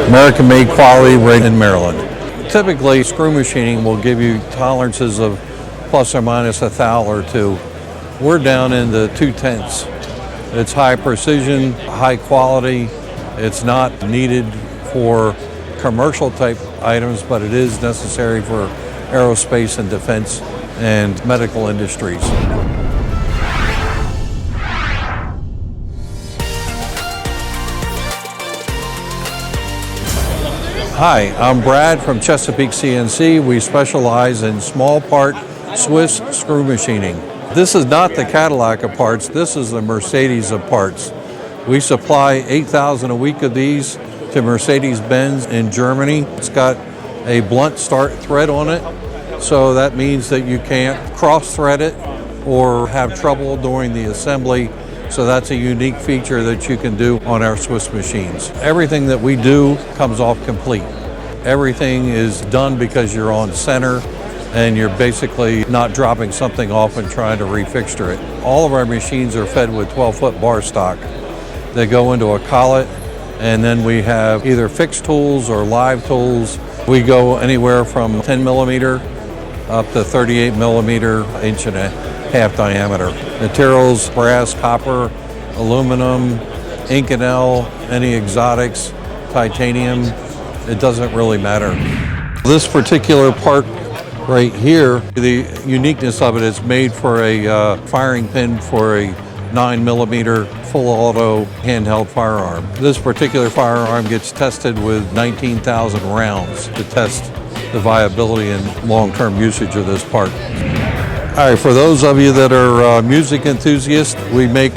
American-made quality right in Maryland. Typically, screw machining will give you tolerances of plus or minus a thou or two. We're down in the 2/10. It's high precision, high quality. It's not needed for commercial type items, but it is necessary for aerospace and defense and medical industries. Hi, I'm Brad from Chesapeake CNC. We specialize in small part Swiss screw machining. This is not the Cadillac of parts, this is the Mercedes of parts. We supply 8,000 a week of these to Mercedes-Benz in Germany. It's got a blunt start thread on it, so that means that you can't cross-thread it or have trouble during the assembly. So that's a unique feature that you can do on our Swiss machines. Everything that we do comes off complete. Everything is done because you're on center and you're basically not dropping something off and trying to refixture it. All of our machines are fed with 12-foot bar stock. They go into a collet, and then we have either fixed tools or live tools. We go anywhere from 10 millimeter up to 38 millimeter, inch and a half diameter. Materials, brass, copper, aluminum, Inconel, any exotics, titanium, it doesn't really matter. This particular part right here, the uniqueness of it is made for a firing pin for a 9 millimeter full auto handheld firearm. This particular firearm gets tested with 19,000 rounds to test the viability and long-term usage of this part. All right, for those of you that are music enthusiasts, we make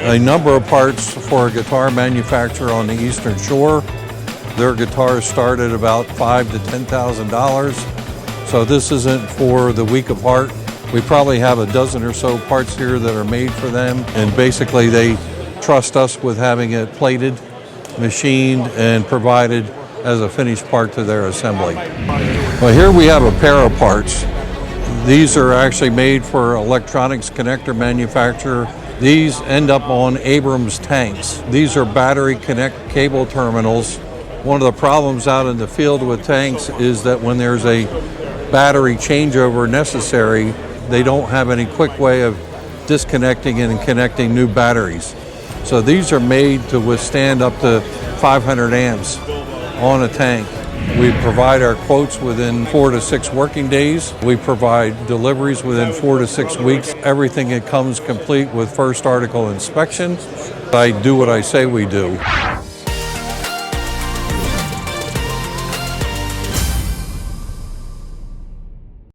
a number of parts for a guitar manufacturer on the Eastern Shore. Their guitars start at about $5,000 to $10,000. So this isn't for the weak of heart. We probably have a dozen or so parts here that are made for them, and basically they trust us with having it plated, machined, and provided as a finished part to their assembly. Well, here we have a pair of parts. These are actually made for electronics connector manufacturer. These end up on Abrams tanks. These are battery connect cable terminals. One of the problems out in the field with tanks is that when there's a battery changeover necessary, they don't have any quick way of disconnecting and connecting new batteries. So these are made to withstand up to 500 amps on a tank. We provide our quotes within 4 to 6 working days. We provide deliveries within 4 to 6 weeks. Everything that comes complete with first article inspection. I do what I say we do.